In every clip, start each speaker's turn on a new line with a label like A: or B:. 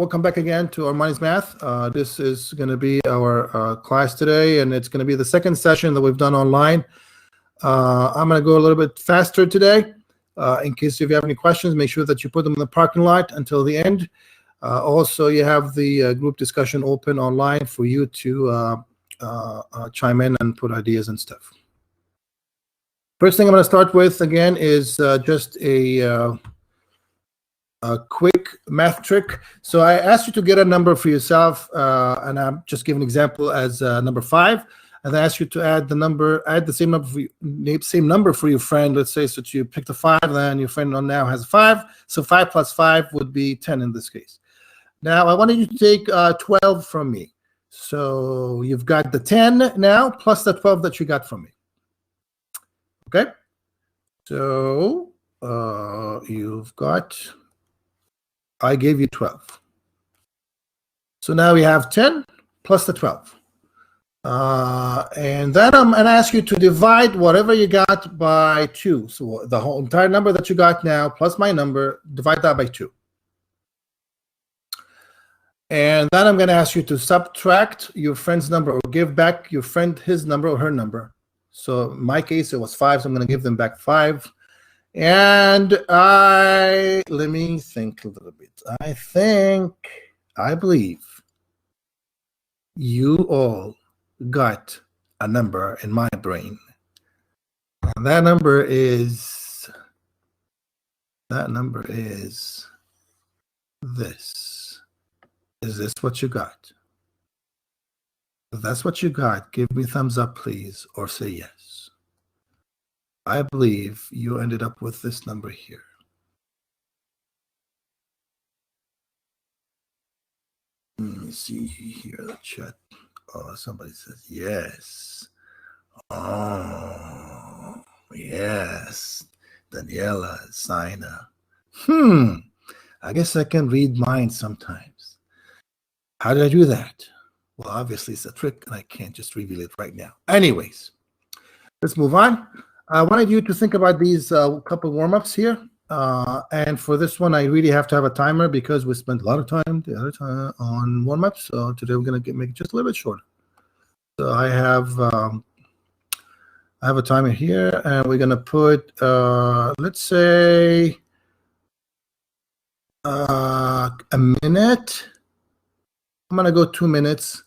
A: Welcome back again to ArmanisMath. This is going to be our class today, and it's going to be the second session that we've done online. I'm going to go a little bit faster today. In case if you have any questions, make sure that you put them in the parking lot until the end. Also, you have the group discussion open online for you to chime in and put ideas and stuff. First thing I'm going to start with, again, is just a quick math trick. So I asked you to get a number for yourself, and I'm just giving an example as number 5. And I asked you to add the same number for your friend. Let's say so you picked a 5, then your friend now has a 5. So 5 plus 5 would be 10 in this case. Now I wanted you to take 12 from me. So you've got the 10 now plus the 12 that you got from me. Okay. So you've got. I gave you 12. So now we have 10 plus the 12. And then I'm going to ask you to divide whatever you got by 2. So the whole entire number that you got now plus my number, divide that by 2. And then I'm going to ask you to subtract your friend's number or give back your friend his number or her number. So in my case, it was 5, so I'm going to give them back 5. And let me think a little bit. I believe you all got a number in my brain. And that number is this. Is this what you got? If that's what you got, give me a thumbs up, please, or say yes. I believe you ended up with this number here. Let me see here, the chat. Oh, somebody says yes. Oh, yes. Daniela, Sina. I guess I can read minds sometimes. How did I do that? Well, obviously it's a trick, and I can't just reveal it right now. Anyways, let's move on. I wanted you to think about these couple warm-ups here. And for this one, I really have to have a timer because we spent a lot of time the other time on warm-ups. So today we're going to make it just a little bit shorter. So I have a timer here, and we're going to put, let's say, a minute. I'm going to go 2 minutes.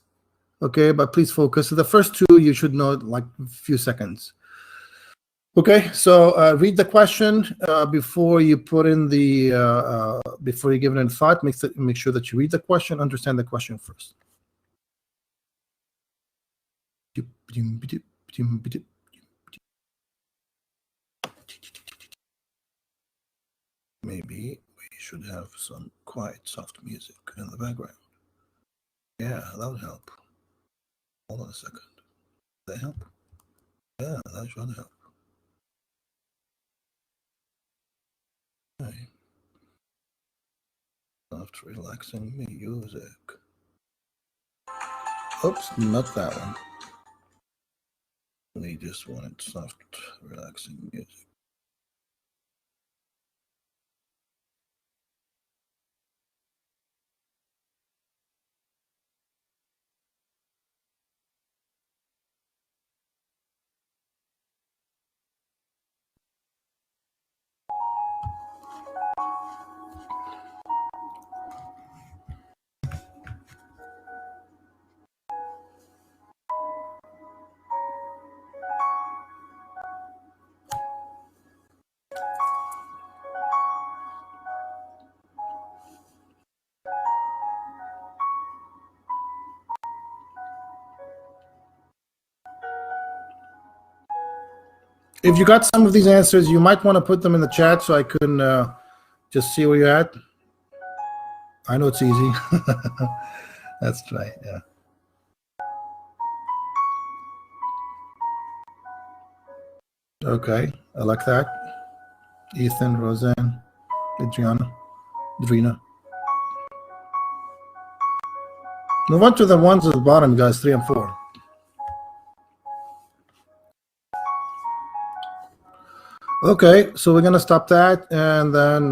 A: Okay, but please focus. So the first 2, you should know like a few seconds. Okay, so read the question before you put in the before you give it in thought. Make sure that you read the question, understand the question first. Maybe we should have some quiet, soft music in the background. Yeah, that would help. Hold on a second. Does that help? Yeah, that should help. Soft, relaxing music. Oops, not that one. We just wanted soft, relaxing music. If you got some of these answers, you might want to put them in the chat so I can just see where you're at. I know it's easy. That's right, yeah. Okay, I like that. Ethan, Roseanne, Adriana. Move on to the ones at the bottom, guys, 3 and 4. Okay, so we're going to stop that, and then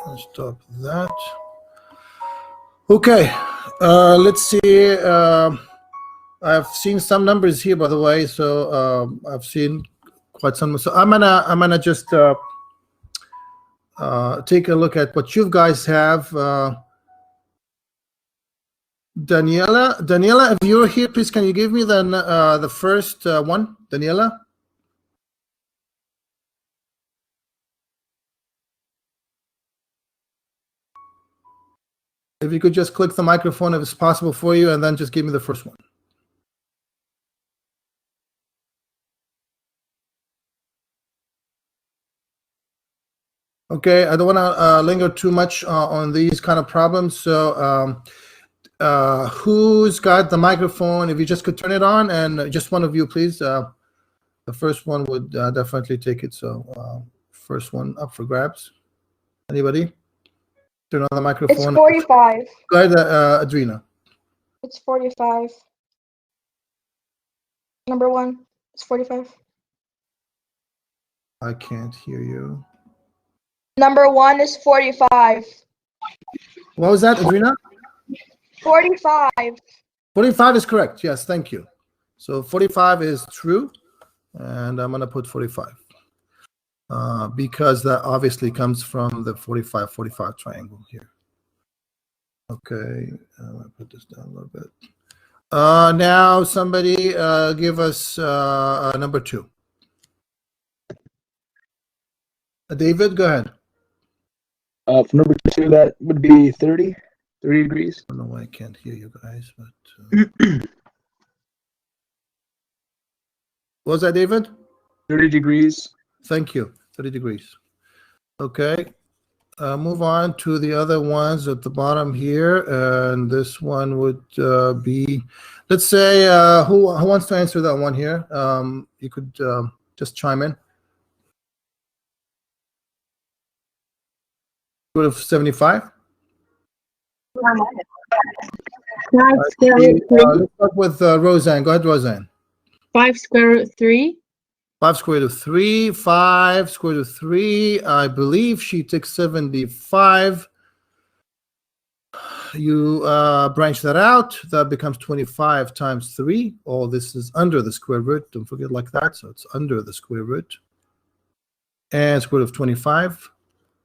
A: Let's stop that. Okay, let's see. I've seen some numbers here, by the way. So I've seen quite some. So I'm gonna just take a look at what you guys have. Daniela, if you're here, please can you give me the first one, Daniela? If you could just click the microphone if it's possible for you, and then just give me the first one. Okay, I don't want to linger too much on these kind of problems. So who's got the microphone? If you just could turn it on, and just one of you, please. The first one would definitely take it. So first one up for grabs. Anybody? Turn on the microphone.
B: It's 45.
A: Go ahead, Adrina.
B: It's 45. Number one. It's 45.
A: I can't hear you.
B: Number one is 45.
A: What was that, Adrina?
B: 45.
A: 45 is correct. Yes, thank you. So 45 is true, and I'm going to put 45 because that obviously comes from the 45-45 triangle here. Okay, I'm going to put this down a little bit. Now somebody give us number two. David, go ahead.
C: For number two, that would be 30 degrees.
A: I don't know why I can't hear you guys, but what was that, David?
C: 30 degrees.
A: Thank you. 30 degrees. Okay. Move on to the other ones at the bottom here, and this one would be, let's say, who wants to answer that one here? You could just chime in. Square root of 75.
D: Let's
A: start with Roseanne. Go ahead, Roseanne.
D: 5 square root 3.
A: 5 square root of 3. 5 square root of 3. I believe she took 75. You branch that out. That becomes 25 times 3. All this is under the square root. Don't forget like that. So it's under the square root. And square root of 25.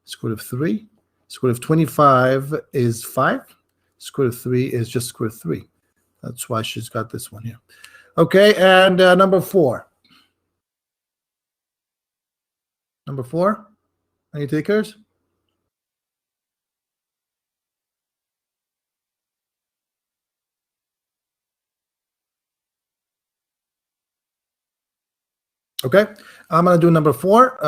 A: Square root of 3. Square root of 25 is 5. Square root of 3 is just square root of 3. That's why she's got this one here. Okay, and number 4. Number 4. Any takers? Okay, I'm going to do number 4.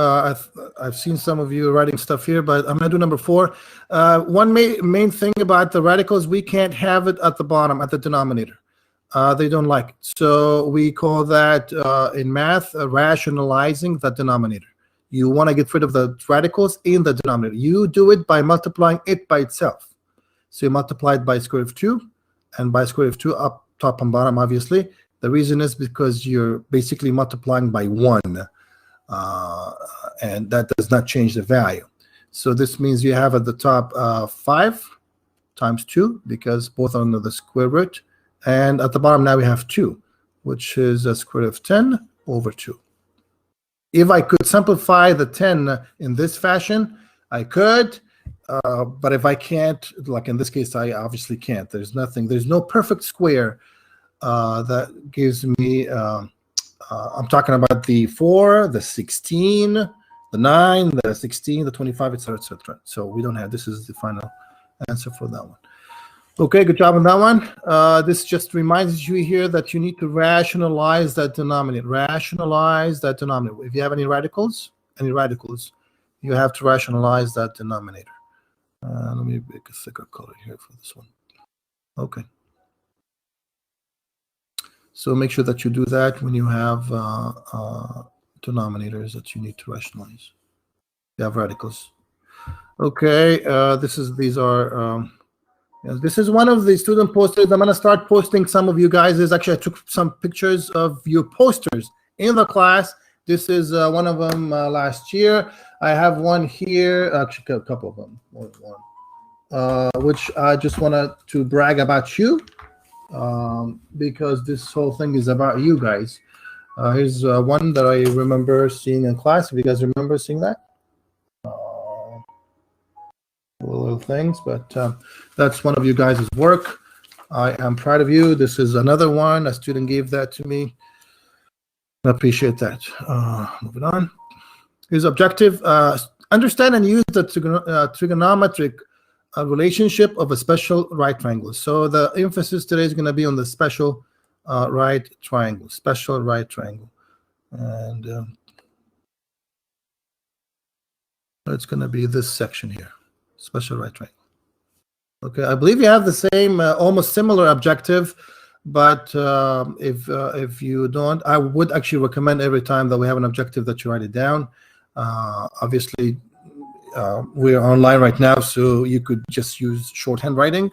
A: I've seen some of you writing stuff here, but I'm going to do number 4. One main thing about the radicals, we can't have it at the bottom, at the denominator. They don't like it. So we call that in math rationalizing the denominator. You want to get rid of the radicals in the denominator. You do it by multiplying it by itself. So you multiply it by square root of 2 and by square root of 2 up, top, and bottom, obviously. The reason is because you're basically multiplying by 1, and that does not change the value. So this means you have at the top 5 times 2, because both are under the square root. And at the bottom now we have 2, which is a square root of 10 over 2. If I could simplify the 10 in this fashion, I could. But if I can't, like in this case, I obviously can't. There's no perfect square that gives me, I'm talking about the 4, the 16, the 9, the 16, the 25, etc., etc. So we don't have, this is the final answer for that one. Okay, good job on that one. This just reminds you here that you need to rationalize that denominator. Rationalize that denominator. If you have any radicals, you have to rationalize that denominator. Let me make a thicker color here for this one. Okay. So make sure that you do that when you have denominators that you need to rationalize. You have radicals. Okay, these are, this is one of the student posters. I'm going to start posting some of you guys. Actually, I took some pictures of your posters in the class, This is one of them last year. I have one here, actually a couple of them, more than one, which I just wanted to brag about you, because this whole thing is about you guys. Here's one that I remember seeing in class. If you guys remember seeing that. Little things, but that's one of you guys' work. I am proud of you. This is another one. A student gave that to me. I appreciate that. Moving on. His objective: understand and use the trigonometric relationship of a special right triangle. So the emphasis today is going to be on the special right triangle. Special right triangle, and it's going to be this section here. Special right triangle. Okay, I believe you have the same, almost similar objective, but if you don't, I would actually recommend every time that we have an objective that you write it down. Obviously, we're online right now, so you could just use shorthand writing,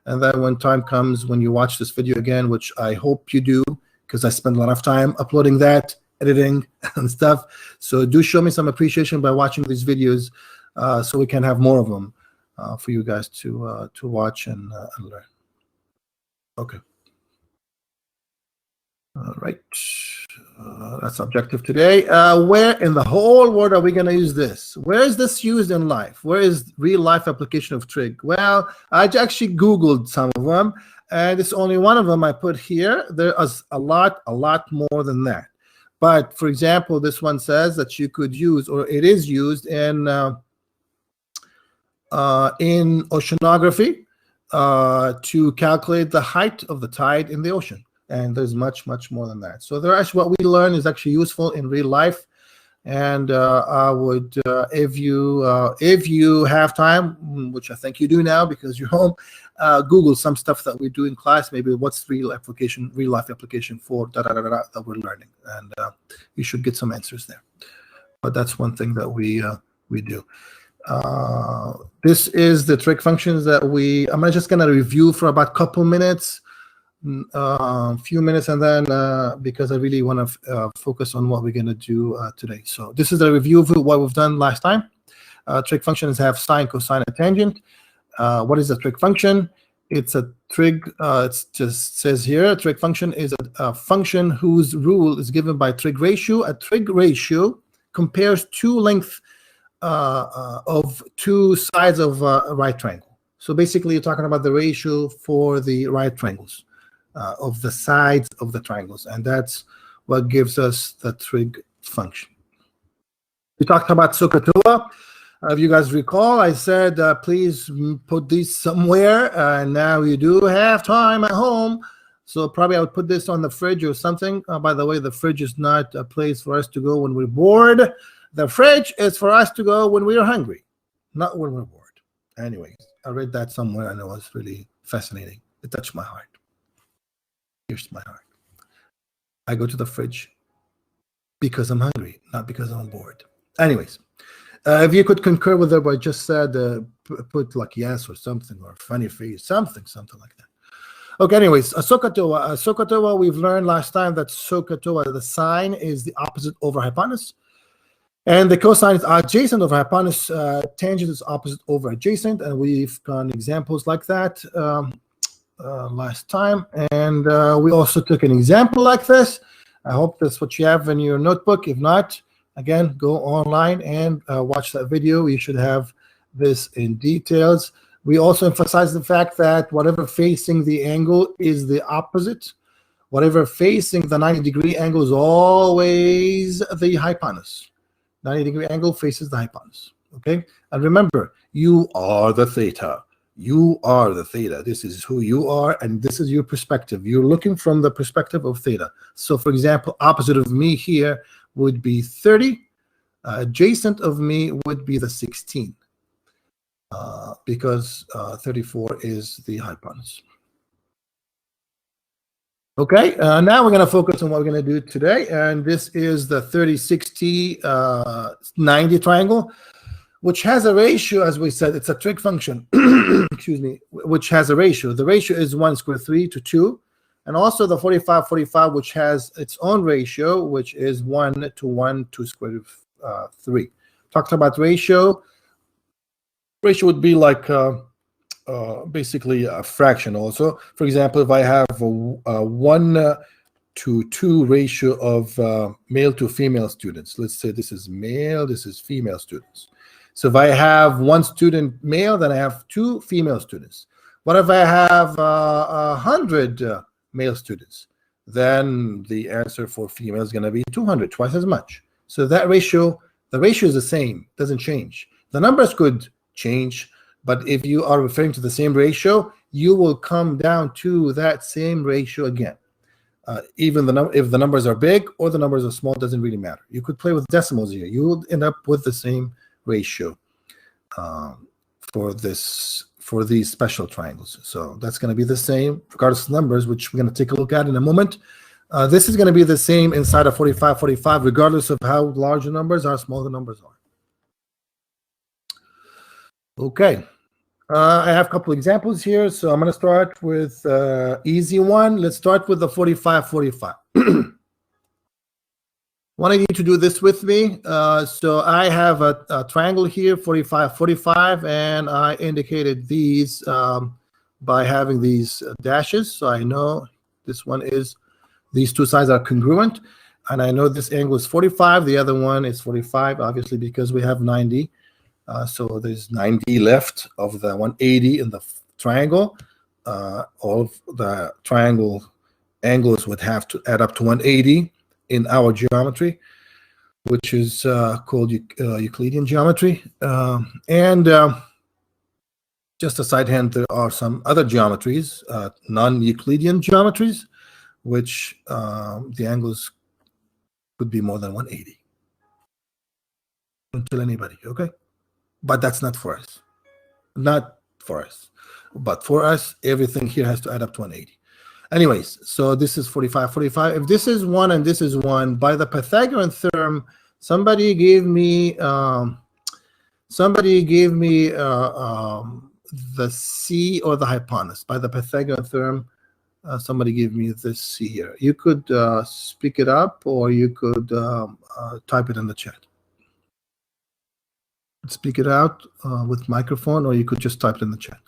A: and then when time comes, when you watch this video again, which I hope you do, because I spend a lot of time uploading that, editing, and stuff. So do show me some appreciation by watching these videos, so we can have more of them for you guys to watch and learn. Okay. All right. That's objective today. Where in the whole world are we going to use this? Where is this used in life? Where is real life application of trig? Well, I actually Googled some of them, and it's only one of them I put here. There is a lot more than that. But for example, this one says that you could use, or it is used in oceanography to calculate the height of the tide in the ocean. And there's much more than that. So there actually, what we learn is actually useful in real life. And I would, if you have time, which I think you do now because you're home, Google some stuff that we do in class. Maybe what's real life application for that we're learning, and you should get some answers there. But that's one thing that we do. This is the trig functions that I'm just gonna review for about a couple minutes. Few minutes, and then because I really want to focus on what we're going to do today. So this is a review of what we've done last time. Trig functions have sine, cosine, and tangent. What is a trig function? It's a trig. It just says here, a trig function is a function whose rule is given by trig ratio. A trig ratio compares two lengths of two sides of a right triangle. So basically, you're talking about the ratio for the right triangles. Of the sides of the triangles, and that's what gives us the trig function. We talked about SOHCAHTOA. If you guys recall, I said please put these somewhere, and now you do have time at home, so probably I would put this on the fridge or something. By the way, the fridge is not a place for us to go when we're bored. The fridge is for us to go when we are hungry, not when we're bored. Anyways, I read that somewhere, and it was really fascinating. It touched my heart. Here's my heart. I go to the fridge because I'm hungry, not because I'm bored. Anyways, if you could concur with what I just said, put like yes or something, or funny face, something like that. Okay, anyways, SOHCAHTOA. SOHCAHTOA, we've learned last time that SOHCAHTOA, the sine is the opposite over hypotenuse, and the cosine is adjacent over hypotenuse. Tangent is opposite over adjacent, and we've gone examples like that last time, and we also took an example like this. I hope that's what you have in your notebook. If not, again, go online and watch that video. You should have this in details. We also emphasize the fact that whatever facing the angle is the opposite. Whatever facing the 90-degree angle is always the hypotenuse. 90-degree angle faces the hypotenuse. Okay, and remember, you are the theta. You are the theta. This is who you are, and this is your perspective. You're looking from the perspective of theta. So, for example, opposite of me here would be 30. Adjacent of me would be the 16, because 34 is the hypotenuse. Okay, now we're going to focus on what we're going to do today, and this is the 30, 60, 90 triangle, which has a ratio, as we said. It's a trig function, excuse me, which has a ratio. The ratio is 1 square 3 to 2. and also the 45, 45, which has its own ratio, which is 1 to 1 to square root of 3. Talked about ratio. Ratio would be like basically a fraction also. For example, if I have a 1 to 2 ratio of male to female students, let's say this is male, this is female students. So if I have 1 student male, then I have 2 female students. What if I have 100 male students? Then the answer for female is going to be 200, twice as much. So that ratio, the ratio is the same, doesn't change. The numbers could change, but if you are referring to the same ratio, you will come down to that same ratio again. Even if the numbers are big or the numbers are small, doesn't really matter. You could play with decimals here. You will end up with the same ratio for these special triangles. So that's going to be the same regardless of numbers, which we're going to take a look at in a moment. This is going to be the same inside of 45, 45, regardless of how large the numbers are, small the numbers are. Okay. I have a couple examples here, so I'm going to start with easy one. Let's start with the 45, 45. Want you to do this with me. So I have a triangle here, 45, 45, and I indicated these by having these dashes. So I know this one is, these two sides are congruent, and I know this angle is 45. The other one is 45, obviously, because we have 90. So there's 90 left of the 180 in the triangle. All of the triangle angles would have to add up to 180 in our geometry, which is called Euclidean geometry. Just a side hand, there are some other geometries, non-Euclidean geometries, which the angles could be more than 180. Don't tell anybody, okay? But that's not for us. Not for us. But for us, everything here has to add up to 180. Anyways, so this is 45, 45. If this is 1 and this is 1, by the Pythagorean theorem, somebody gave me the C or the hypotenuse. By the Pythagorean theorem, somebody gave me this C here. You could speak it up, or you could type it in the chat. Speak it out with microphone, or you could just type it in the chat.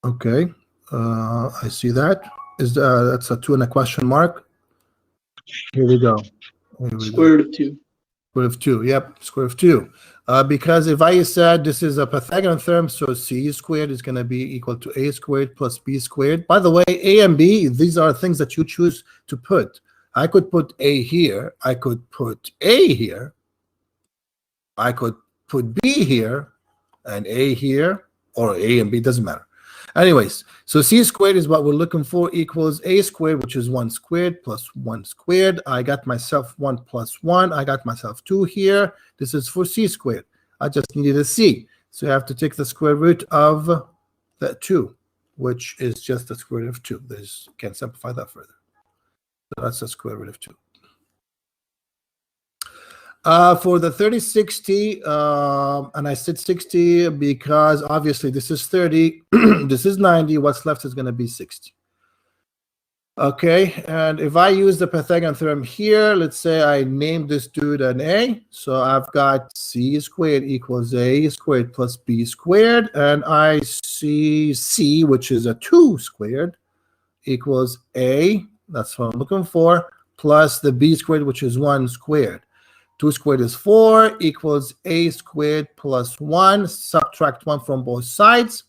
A: Okay, I see that. That's a 2 and a question mark. Here we go.
C: Square root of 2.
A: Square root of 2. Yep, square root of 2. Because if I said this is a Pythagorean theorem, so C squared is going to be equal to A squared plus B squared. By the way, A and B, these are things that you choose to put. I could put A here. I could put A here. I could put B here and A here, or A and B, doesn't matter. Anyways, so C squared is what we're looking for, equals A squared, which is 1 squared plus 1 squared. I got myself 1 plus 1. I got myself 2 here. This is for C squared. I just needed a C. So you have to take the square root of that 2, which is just the square root of 2. Can't simplify that further. So that's the square root of 2. For the 30, 60, and I said 60 because obviously this is 30, this is 90, what's left is going to be 60. Okay, and if I use the Pythagorean theorem here, let's say I named this dude an A, so I've got C squared equals A squared plus B squared, and I see C, which is a 2 squared, equals A, that's what I'm looking for, plus the B squared, which is 1 squared. 2 squared is 4, equals A squared plus 1. Subtract 1 from both sides.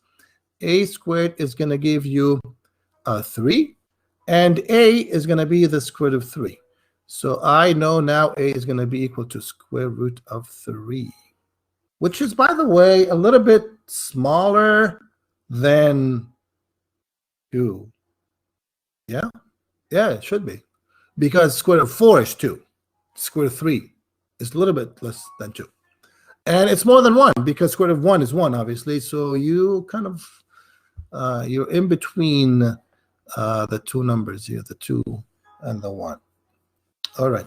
A: A squared is going to give you 3. And A is going to be the square root of 3. So I know now A is going to be equal to square root of 3. Which is, by the way, a little bit smaller than 2. Yeah? Yeah, it should be. Because square root of 4 is 2. Square root of 3. It's a little bit less than 2. And it's more than 1 because square root of 1 is 1, obviously. So you kind of, you're in between the two numbers here, the 2 and the 1. All right.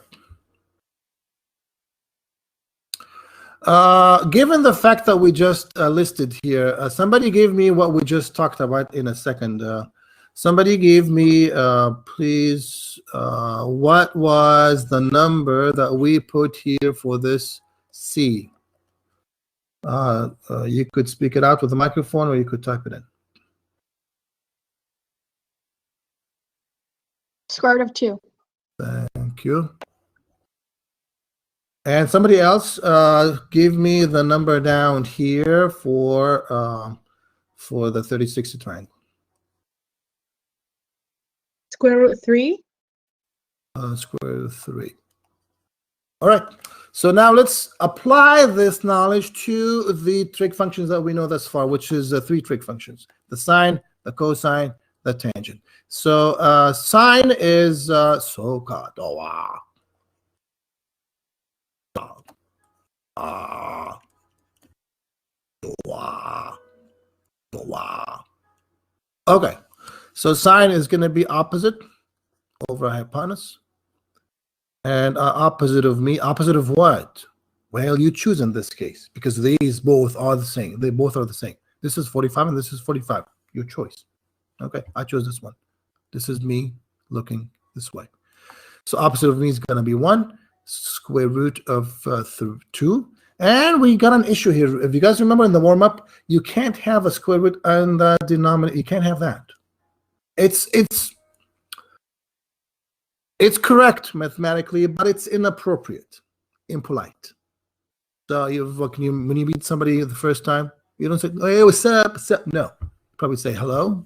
A: Given the fact that we just listed here, somebody gave me what we just talked about in a second. Somebody gave me, please, what was the number that we put here for this C? You could speak it out with the microphone, or you could type it in.
B: Square root of 2.
A: Thank you. And somebody else gave me the number down here for the 30/60 triangle.
D: Square root 3.
A: Square root of 3. All right. So now let's apply this knowledge to the trig functions that we know thus far, which is the 3 trig functions: the sine, the cosine, the tangent. So sine is Cot. Oh, wow. Okay, so sine is going to be opposite over hypotenuse, and opposite of me. Opposite of what? Well, you choose in this case, because these both are the same. They both are the same. This is 45 and this is 45. Your choice. Okay, I chose this one. This is me looking this way. So opposite of me is going to be 1. Square root of 2. And we got an issue here. If you guys remember in the warm-up, you can't have a square root on the denominator. You can't have that. It's correct mathematically, but it's inappropriate, impolite. So when you meet somebody the first time, you don't say, "Hey, what's up? What's up?" No, you probably say, "Hello,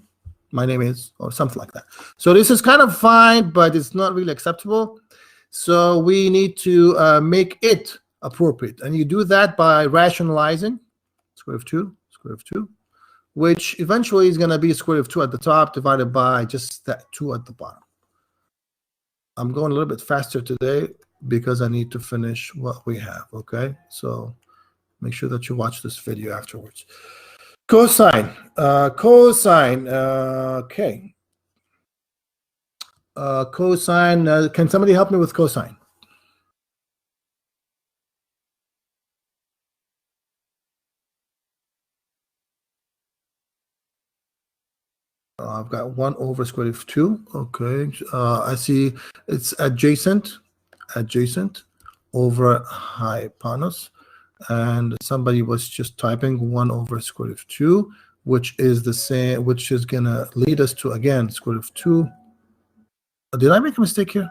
A: my name is," or something like that. So this is kind of fine, but it's not really acceptable. So we need to make it appropriate, and you do that by rationalizing square root of 2, which eventually is going to be square root of 2 at the top divided by just that 2 at the bottom. I'm going a little bit faster today because I need to finish what we have. Okay, so make sure that you watch this video afterwards. Cosine, okay. Cosine, can somebody help me with cosine? I've got 1 over square root of 2. Okay, I see it's adjacent over hypotenuse, and somebody was just typing 1 over square root of 2, which is the same, which is gonna lead us to, again, square root of 2. Did I make a mistake here?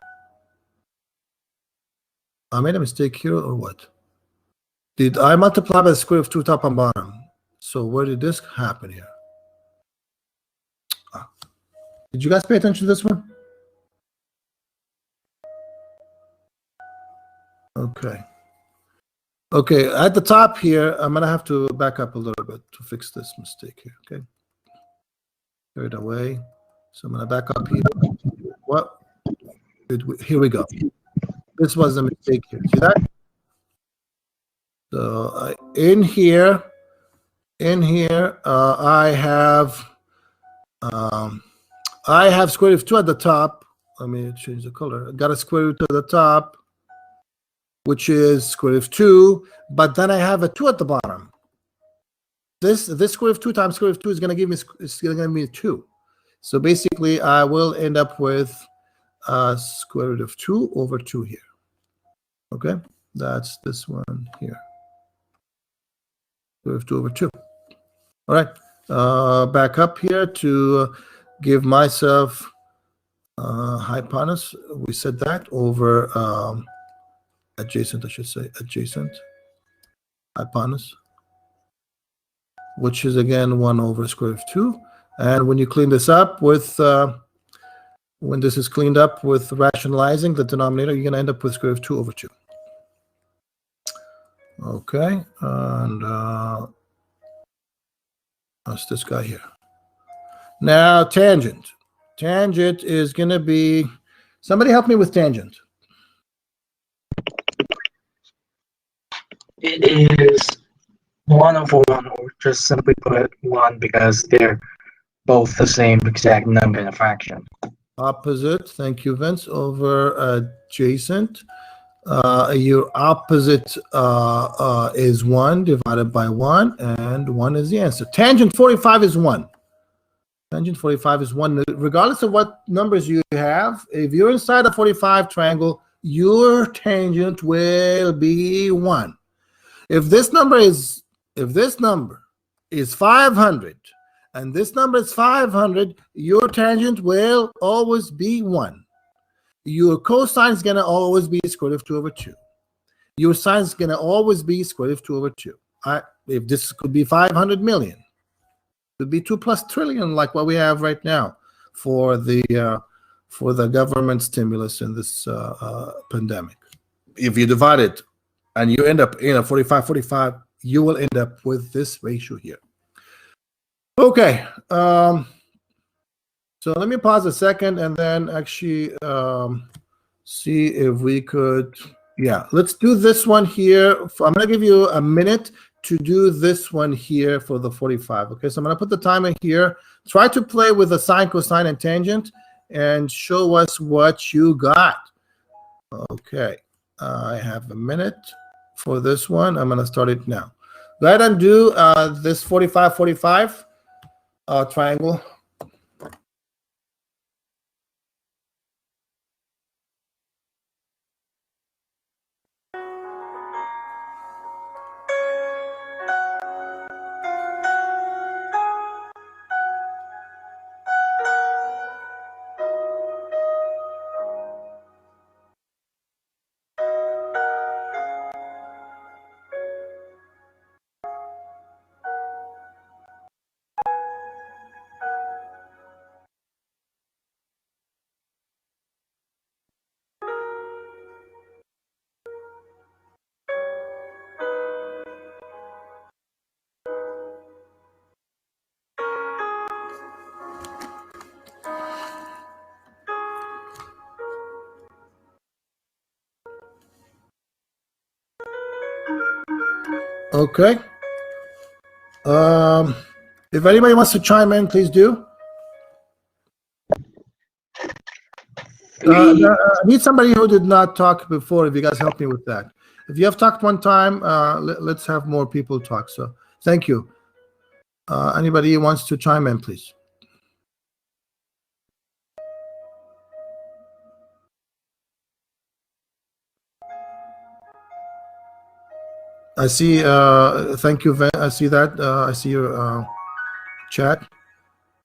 A: I made a mistake here, or what? Did I multiply by the square root of 2 top and bottom? So where did this happen here? Did you guys pay attention to this one? Okay. Okay, at the top here, I'm going to have to back up a little bit to fix this mistake here, okay? Throw it away. So I'm going to back up here. What? Here we go. This was a mistake here. See that? So in here, I have square root of 2 at the top. Let me change the color. I got a square root at the top, which is square root of 2, but then I have a 2 at the bottom. This square root of 2 times square root of 2 is going to give me 2. So basically, I will end up with square root of 2 over 2 here. Okay, that's this one here. Square root of 2 over 2. All right, back up here to give myself hypotenuse. We said that over adjacent, I should say, adjacent hypotenuse, which is again 1 over square root of 2. And when you clean this up with, when this is cleaned up with rationalizing the denominator, you're going to end up with square root of 2 over 2. Okay, and that's this guy here. Now tangent. Tangent is going to be, somebody help me with tangent.
E: It is 1 over 1, or just simply put 1, because they're both the same exact number in a fraction.
A: Opposite, thank you, Vince, over adjacent. Your opposite is 1 divided by 1, and 1 is the answer. Tangent 45 is 1. Tangent 45 is 1. Regardless of what numbers you have, if you're inside a 45 triangle, your tangent will be 1. If this number is 500 and this number is 500, your tangent will always be 1. Your cosine is going to always be square root of 2 over 2. Your sine is going to always be square root of 2 over 2. If this could be 500 million, it could be 2 plus trillion, like what we have right now for the government stimulus in this pandemic. If you divide it and you end up in a 45, you will end up with this ratio here. Okay. So let me pause a second and then actually see if we could, yeah, let's do this one here. I'm going to give you a minute to do this one here for the 45. Okay, so I'm going to put the timer here. Try to play with the sine, cosine, and tangent and show us what you got. Okay, I have a minute for this one. I'm going to start it now. Go ahead and do this 45 triangle. Okay. If anybody wants to chime in, please do. I need somebody who did not talk before. If you guys help me with that. If you have talked one time, let's have more people talk. So thank you. Anybody who wants to chime in, please. I see. Thank you. I see that. I see your chat.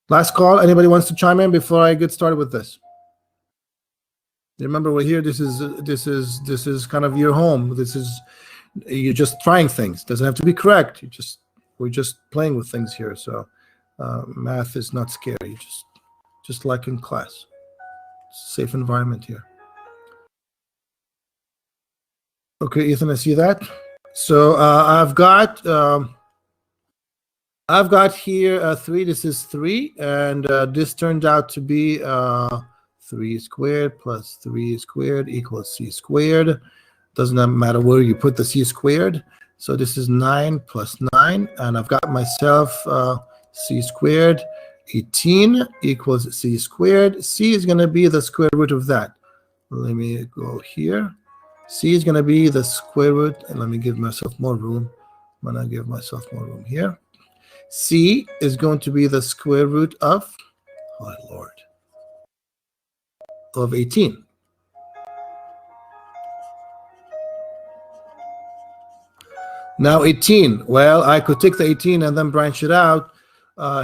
A: Last call. Anybody wants to chime in before I get started with this? Remember, we're here. This is kind of your home. You're just trying things. Doesn't have to be correct. We're just playing with things here. So math is not scary. Just like in class. It's a safe environment here. Okay, Ethan, I see that. So I've got here 3. This is 3, and this turned out to be 3 squared plus 3 squared equals c squared. Doesn't matter where you put the c squared. So this is 9 plus 9, and I've got myself c squared. 18 equals c squared. C is going to be the square root of that. Let me go here. C is going to be the square root, and let me give myself more room. I'm going to give myself more room here. C is going to be the square root of, oh Lord, of 18. Now 18, well, I could take the 18 and then branch it out.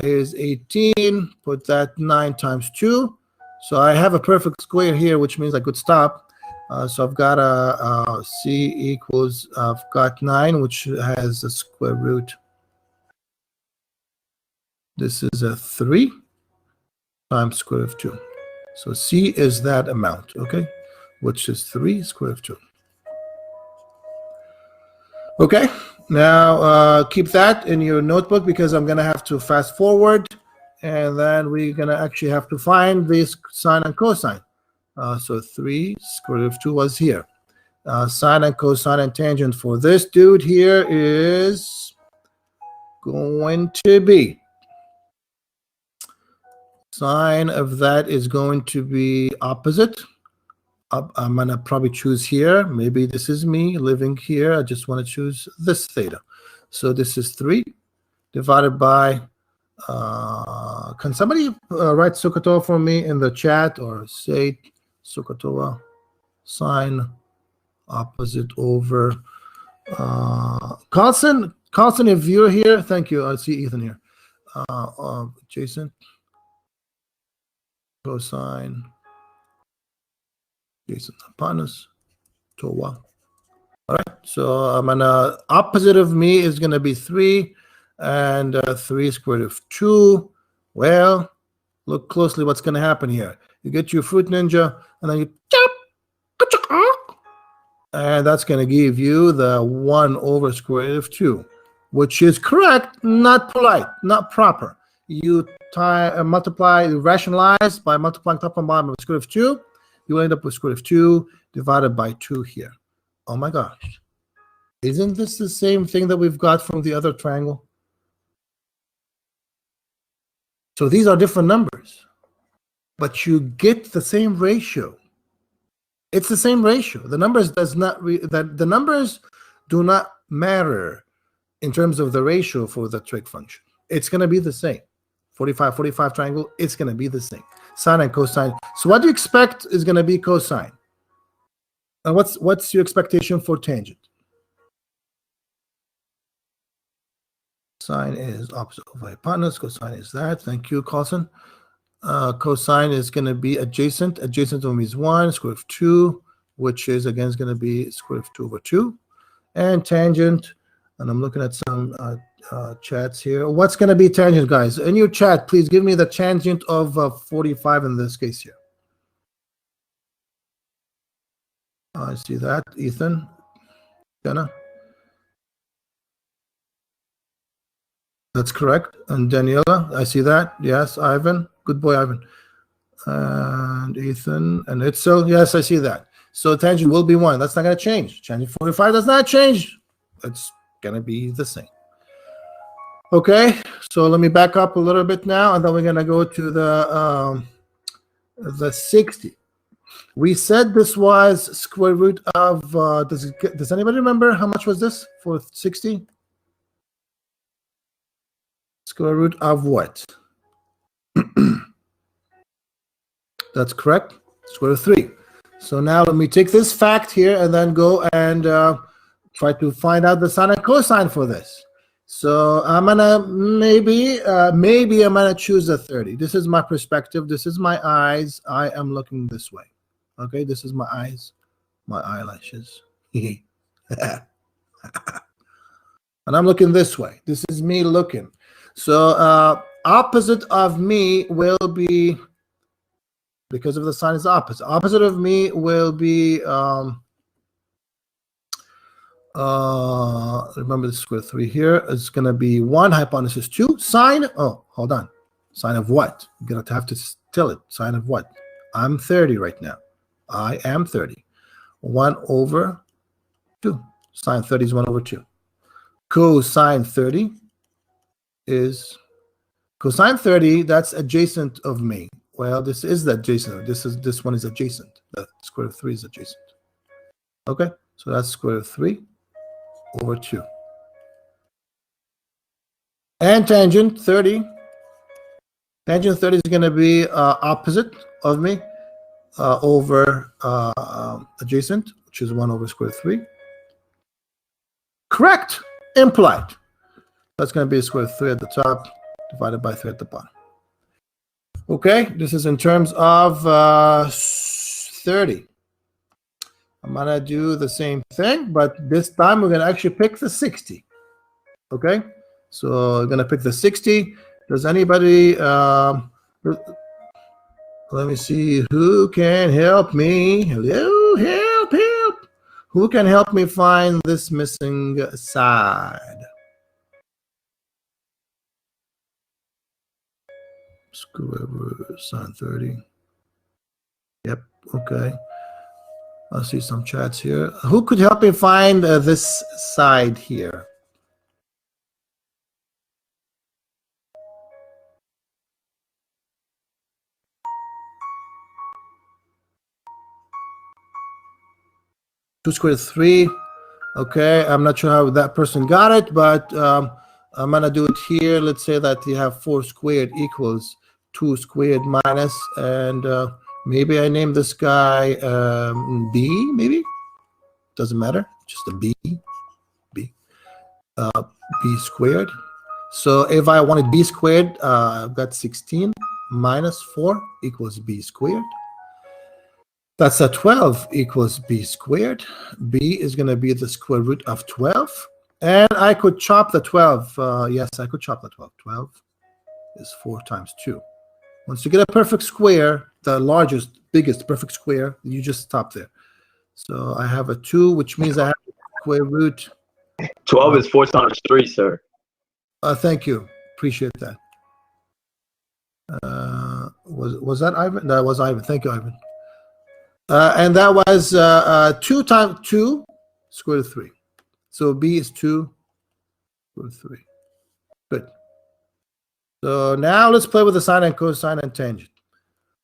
A: Here's 18, put that 9 times 2. So I have a perfect square here, which means I could stop. So I've got a C equals, I've got 9, which has a square root. This is a 3 times square root of 2. So C is that amount, okay? Which is 3 square root of 2. Okay, now keep that in your notebook because I'm going to have to fast forward. And then we're going to actually have to find this sine and cosine. So 3 square root of 2 was here. Sine and cosine and tangent for this dude here is going to be, sine of that is going to be opposite. I'm gonna probably choose here. Maybe this is me living here. I just want to choose this theta. So this is 3 divided by, can somebody write SOHCAHTOA for me in the chat, or say SOHCAHTOA sine opposite over, Carlson, if you're here, thank you. I see Ethan here. Jason, cosine, Jason Apanis, Towa. All right, so I'm gonna, opposite of me is gonna be 3, and 3 square root of 2. Well, look closely what's gonna happen here. You get your fruit ninja, and then you chop, and that's gonna give you the 1 over square root of 2, which is correct, not polite, not proper. You multiply, rationalize by multiplying top and bottom of square root of 2. You end up with square root of 2 divided by 2 here. Oh my gosh. Isn't this the same thing that we've got from the other triangle? So these are different numbers, but you get the same ratio. It's the same ratio. The numbers the numbers do not matter in terms of the ratio for the trig function. It's going to be the same. 45, 45 triangle, it's going to be the same. Sine and cosine. So what do you expect is going to be cosine? And what's your expectation for tangent? Sine is opposite of hypotenuse. Cosine is that. Thank you, Carlson. Cosine is going to be adjacent. Adjacent to me is 1, square root of 2, which is again is going to be square root of 2 over 2. And tangent, and I'm looking at some chats here. What's going to be tangent, guys? In your chat, please give me the tangent of 45 in this case here. I see that. Ethan, Jenna. That's correct. And Daniela, I see that. Yes, Ivan. Good boy, Ivan. And Ethan, and it's so, yes, I see that. So tangent will be 1. That's not going to change. Tangent 45 does not change. It's going to be the same. Okay, so let me back up a little bit now, and then we're going to go to the 60. We said this was square root of, does anybody remember how much was this for 60? Square root of what? That's correct. Square root of 3. So now let me take this fact here and then go and try to find out the sine and cosine for this. So I'm gonna maybe I'm gonna choose a 30. This is my perspective. This is my eyes. I am looking this way. Okay, this is my eyes, my eyelashes. And I'm looking this way. This is me looking. So opposite of me will be, because of the sign is opposite. Opposite of me will be, remember the square 3 here. It's going to be 1, hypotenuse is 2. Sine, oh, hold on. Sine of what? I'm going to have to tell it. Sine of what? I'm 30 right now. I am 30. 1 over 2. Sine 30 is 1 over 2. Cosine 30 is, cosine 30, that's adjacent of me. Well, this is the adjacent. This one is adjacent. The square root of 3 is adjacent. Okay, so that's square root of 3 over 2. And tangent 30. Tangent 30 is going to be opposite of me over adjacent, which is 1 over square root of 3. Correct. Implied. That's going to be square root of 3 at the top divided by 3 at the bottom. Okay, this is in terms of 30. I'm going to do the same thing, but this time we're going to actually pick the 60. Okay, so we're going to pick the 60. Does anybody, let me see, who can help me? Hello, help. Who can help me find this missing side? Square root sine 30. Yep, okay. I see some chats here. Who could help me find this side here? 2 squared 3. Okay, I'm not sure how that person got it, but I'm gonna do it here. Let's say that you have 4 squared equals 2 squared minus, and maybe I name this guy B, maybe? Doesn't matter, just a B. B squared. So if I wanted B squared, I've got 16 minus 4 equals B squared. That's a 12 equals B squared. B is going to be the square root of 12. And I could chop the 12. Yes, I could chop the 12. 12 is 4 times 2. Once you get a perfect square, the largest, biggest perfect square, you just stop there. So I have a 2, which means I have the square root.
F: 12 is 4 times 3, sir.
A: Thank you. Appreciate that. Was that Ivan? That was Ivan. Thank you, Ivan. And that was 2 times 2 square root of 3. So B is 2 square root of 3. Good. So now let's play with the sine and cosine and tangent.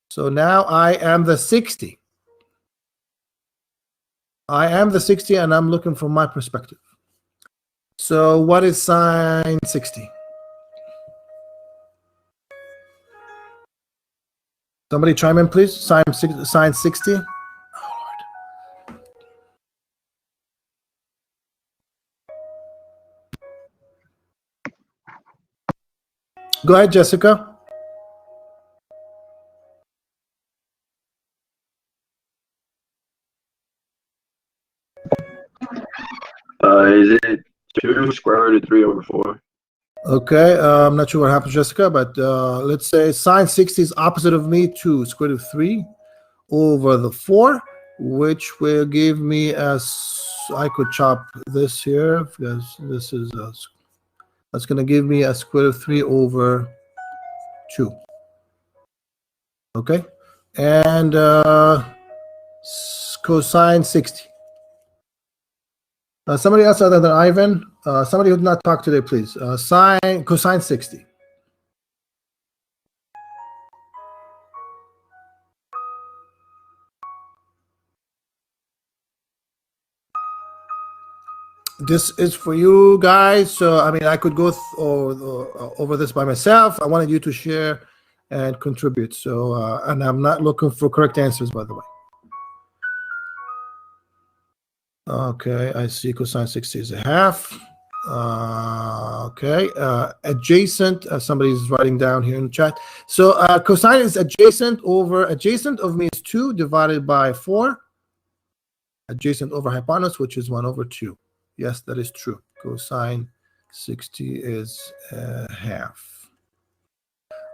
A: So now I am the 60. I am the 60, and I'm looking from my perspective. So what is sine 60? Somebody chime in, please. Sine 60. Oh, Lord. Go ahead, Jessica.
F: Is it 2 square root of 3 over 4?
A: Okay, I'm not sure what happened, Jessica, but let's say sine 60 is opposite of me, 2 square root of 3 over the 4, which will give me I could chop this here because this is that's going to give me a square root of 3 over 2. Okay, and cosine 60. Somebody else other than Ivan, somebody who did not talk today, please. Cosine 60. This is for you guys. So, I mean, I could go over this by myself. I wanted you to share and contribute. So, and I'm not looking for correct answers, by the way. Okay, I see cosine 60 is a half. Okay, adjacent, somebody's writing down here in the chat. So cosine is adjacent of me is 2 divided by 4. Adjacent over hypotenuse, which is 1 over 2. Yes, that is true. Cosine 60 is a half.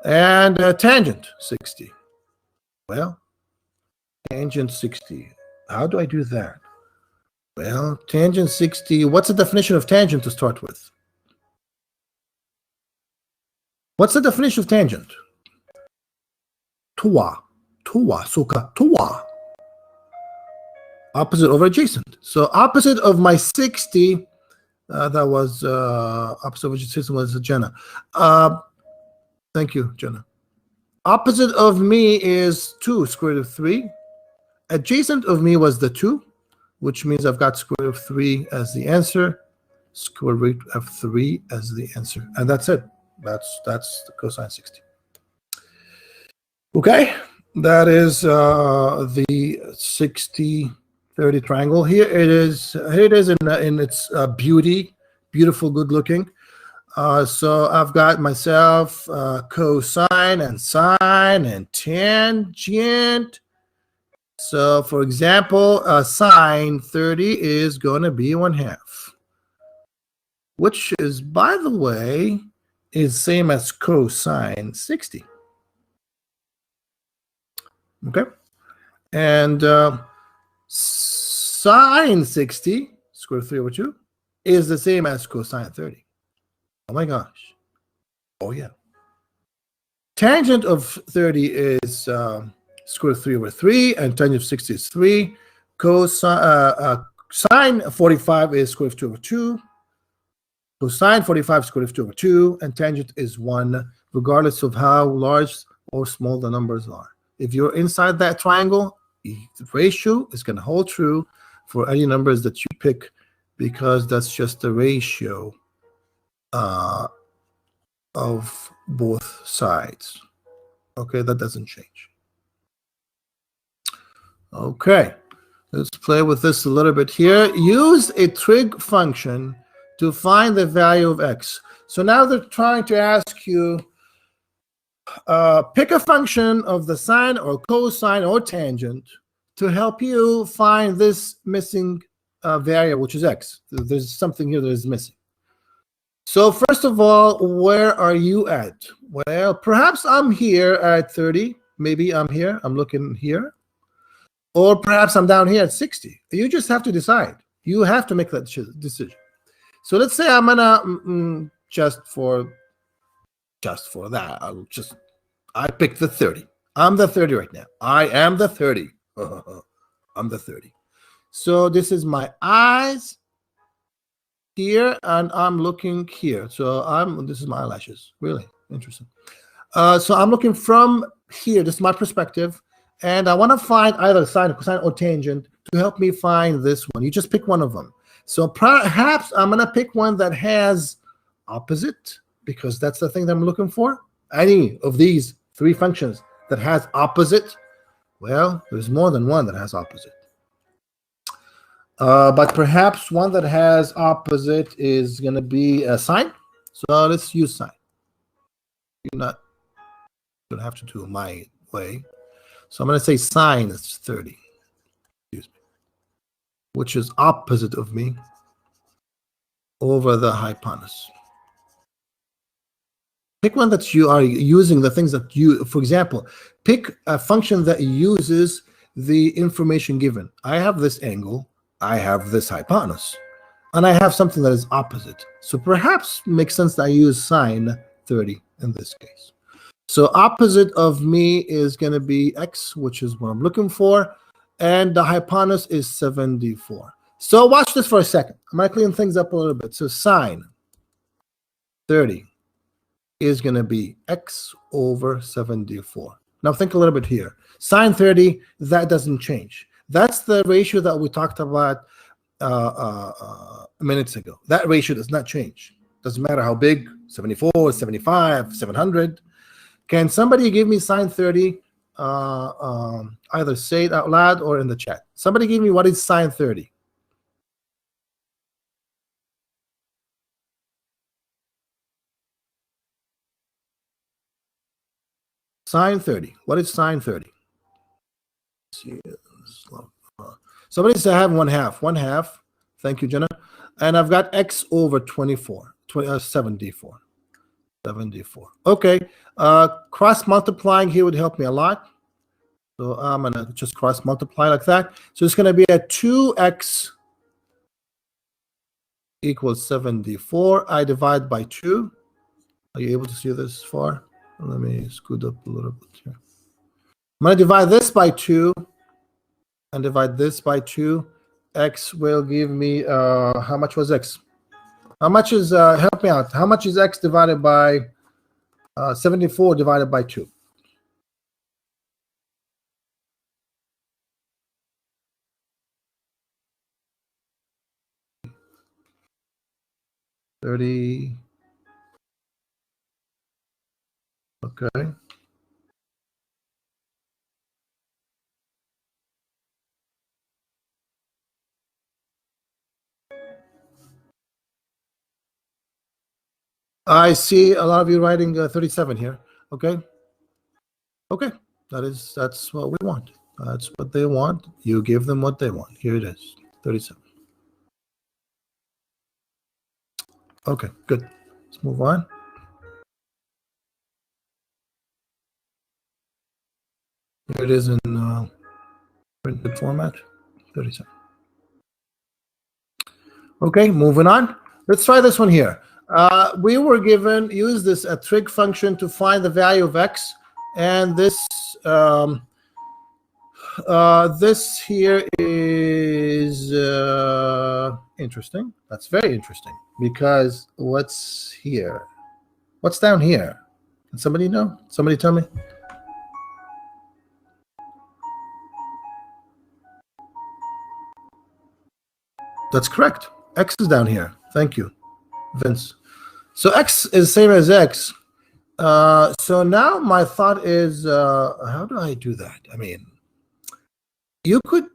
A: And tangent 60. Well, tangent 60. How do I do that? Well, tangent 60, what's the definition of tangent to start with? What's the definition of tangent? Tuwa, suka, tuwa. Opposite over adjacent. So opposite of my 60, that was opposite of adjacent was Jenna. Thank you, Jenna. Opposite of me is 2 square root of 3. Adjacent of me was the 2. Which means I've got square root of 3 as the answer, square root of 3 as the answer, and that's it. That's the cosine 60. Okay, that is the 60-30 triangle. Here it is in its beautiful, good looking. So I've got myself cosine and sine and tangent. So, for example, sine 30 is going to be 1/2, which is, by the way, is same as cosine 60. Okay, and sine 60 square root of 3 over 2 is the same as cosine 30. Oh my gosh! Oh yeah. Tangent of 30 is square root of 3 over 3, and tangent of 60 is 3. Sine 45 is square root of 2 over 2. Cosine 45 square root of 2 over 2, and tangent is 1, regardless of how large or small the numbers are. If you're inside that triangle, the ratio is going to hold true. for any numbers that you pick, because that's just the ratio of both sides. Okay, that doesn't change. Okay, let's play with this a little bit here. Use a trig function to find the value of x. So now they're trying to ask you, pick a function of the sine or cosine or tangent to help you find this missing variable, which is x. There's something here that is missing. So first of all, where are you at? Well, perhaps I'm here at 30. Maybe I'm here. I'm looking here. Or perhaps I'm down here at 60. You just have to decide. You have to make that decision. So let's say I'm gonna just for that, I picked the 30. I'm the 30 right now. I am the 30. I'm the 30. So this is my eyes here, and I'm looking here. So this is my eyelashes. Really interesting. So I'm looking from here. This is my perspective, and I want to find either sine, cosine, or tangent to help me find this one. You just pick one of them. So perhaps I'm gonna pick one that has opposite, because that's the thing that I'm looking for. Any of these three functions that has opposite, well, there's more than one that has opposite. But perhaps one that has opposite is going to be a sine. So let's use sine. You're not going to have to do it my way. So I'm going to say sine is 30. Excuse me. Which is opposite of me over the hypotenuse. Pick one that you are using the things that you, for example, pick a function that uses the information given. I have this angle. I have this hypotenuse, and I have something that is opposite. So perhaps it makes sense that I use sine 30 in this case. So opposite of me is going to be x, which is what I'm looking for, and the hypotenuse is 74. So watch this for a second. I'm going to clean things up a little bit. So sine 30 is going to be x over 74. Now think a little bit here. Sine 30, that doesn't change. That's the ratio that we talked about minutes ago. That ratio does not change. Doesn't matter how big, 74, 75, 700. Can somebody give me sine 30? Either say it out loud or in the chat. Somebody give me what is sine 30. Sine 30. What is sine 30? Somebody said I have 1/2. 1/2. Thank you, Jenna. And I've got x over 24. 74. 74. Okay. Cross multiplying here would help me a lot. So I'm gonna just cross multiply like that. So it's gonna be a 2x equals 74. I divide by 2. Are you able to see this far? Let me scoot up a little bit here. I'm gonna divide this by 2 and divide this by 2. X will give me how much was x? How much is help me out? How much is x divided by 74 divided by 2? $30. Okay. I see a lot of you writing 37 here. Okay. Okay. That's what we want. That's what they want. You give them what they want. Here it is. 37. Okay, good. Let's move on. Here it is in printed format. 37. Okay, moving on. Let's try this one here. We were given, use this a trig function to find the value of x, and this this here is interesting. That's very interesting, because what's here? What's down here? Can somebody know? Somebody tell me. That's correct. X is down here. Thank you, Vince. So X is same as X. So now my thought is, how do I do that? I mean, you could,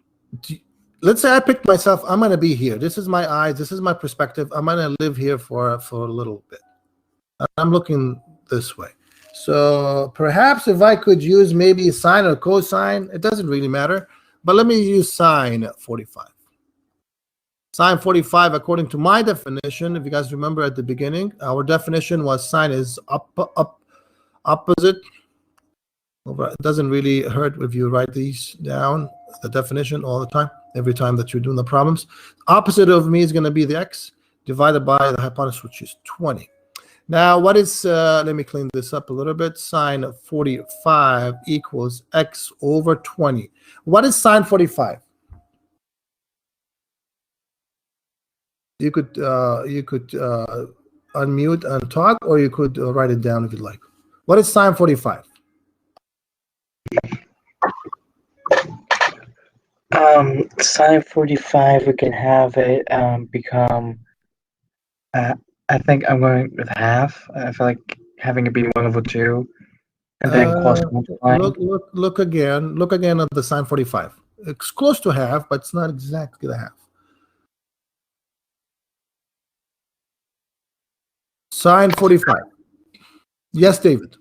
A: let's say I picked myself, I'm going to be here. This is my eyes. This is my perspective. I'm going to live here for a little bit. I'm looking this way. So perhaps if I could use maybe sine or cosine, it doesn't really matter. But let me use sine 45. Sine 45, according to my definition, if you guys remember at the beginning, our definition was sine is opposite. It doesn't really hurt if you write these down, the definition all the time, every time that you're doing the problems. Opposite of me is going to be the x divided by the hypotenuse, which is 20. Now, what is, let me clean this up a little bit. Sine 45 equals x over 20. What is sine 45? You could unmute and talk, or you could write it down if you'd like. What is sine 45?
E: Sine 45, we can have it become, I think I'm going with half. I feel like having it be 1/2, and then cross multiplying.
A: Look again at the sine 45. It's close to half, but it's not exactly the half. Sine 45. Yes, David.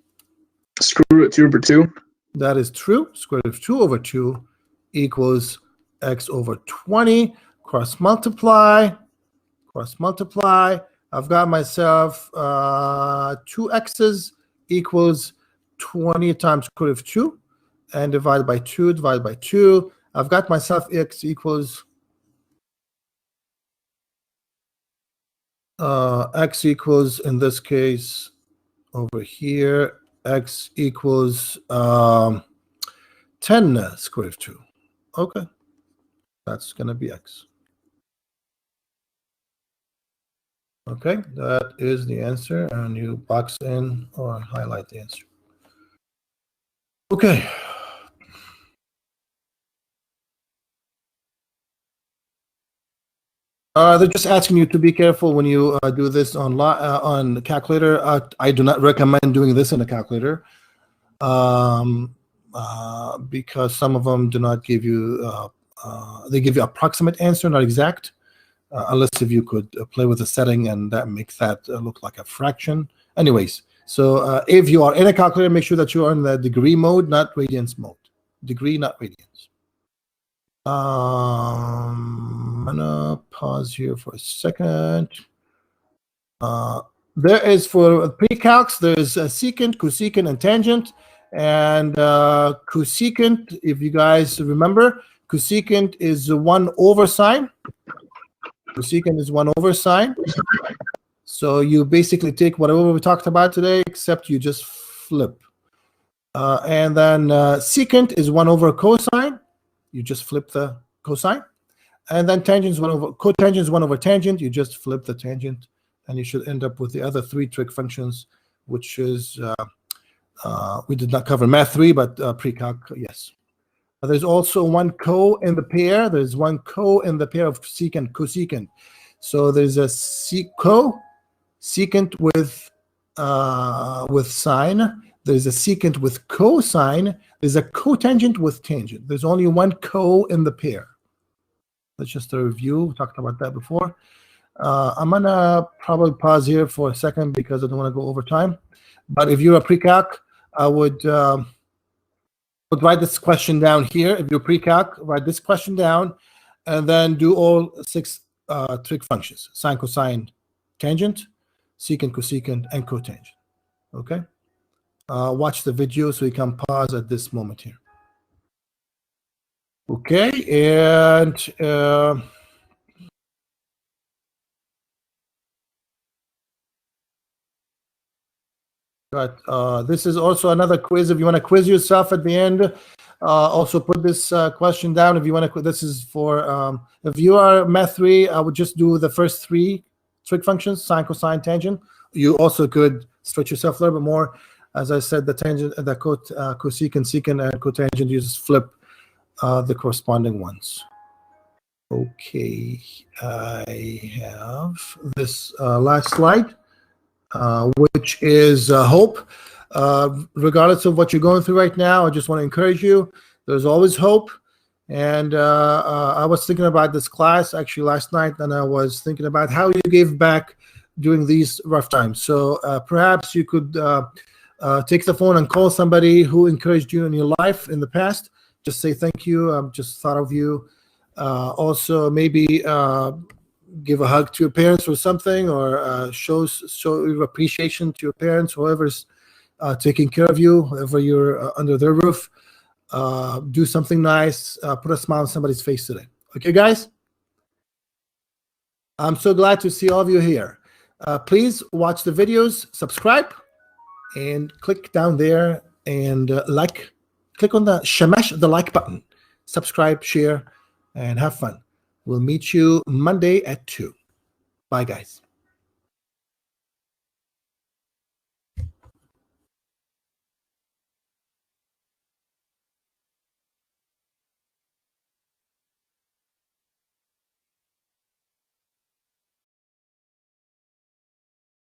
C: Square root of 2/2.
A: That is true. Square root of 2/2 equals x over 20. Cross multiply. I've got myself 2 x's equals 20 times square root of 2, and divided by 2. I've got myself x equals in this case over here, x equals 10 square root of 2. Okay, that's gonna be x. Okay, that is the answer, and you box in or highlight the answer. Okay. They're just asking you to be careful when you do this on the calculator. I do not recommend doing this in a calculator because some of them do not give you, they give you approximate answer, not exact. Unless if you could play with the setting, and that makes that look like a fraction. Anyways, so if you are in a calculator, make sure that you are in the degree mode, not radians mode. Degree, not radians. I'm gonna pause here for a second. There is, for pre-calcs, there's a secant, cosecant, and tangent. And cosecant, if you guys remember, cosecant is 1 over sine. Cosecant is 1 over sine. So you basically take whatever we talked about today, except you just flip. And then secant is 1 over cosine. You just flip the cosine. And then tangent is 1 over cotangent is 1 over tangent. You just flip the tangent, and you should end up with the other 3 trig functions, which is we did not cover math 3, but pre-calc, yes. There's also one co in the pair. There's one co in the pair of secant, cosecant. So there's a secant with sine. There's a secant with cosine. There's a cotangent with tangent. There's only one co in the pair. That's just a review. We talked about that before. I'm gonna probably pause here for a second because I don't want to go over time. But if you're a pre-calc, I would write this question down here. If you're pre-calc, write this question down, and then do all 6 trig functions: sine, cosine, tangent, secant, cosecant, and cotangent. Okay. Watch the video so you can pause at this moment here. Okay, and this is also another quiz. If you want to quiz yourself at the end, also put this question down. If you want to, this is for if you are math 3, I would just do the first 3 trig functions: sine, cosine, tangent. You also could stretch yourself a little bit more. As I said, the tangent, the cosecant, secant, and cotangent, you just flip the corresponding ones. Okay, I have this last slide, which is hope. Regardless of what you're going through right now, I just want to encourage you. There's always hope. And I was thinking about this class actually last night, and I was thinking about how you gave back during these rough times. So perhaps you could take the phone and call somebody who encouraged you in your life in the past. Just say thank you. I just thought of you. Also, maybe give a hug to your parents or something, or show your appreciation to your parents, whoever's taking care of you, whoever you're under their roof. Do something nice. Put a smile on somebody's face today. Okay, guys? I'm so glad to see all of you here. Please watch the videos, subscribe, and click down there and click on the shamash the like button. Subscribe, share, and have fun. We'll meet you Monday at 2. Bye, guys.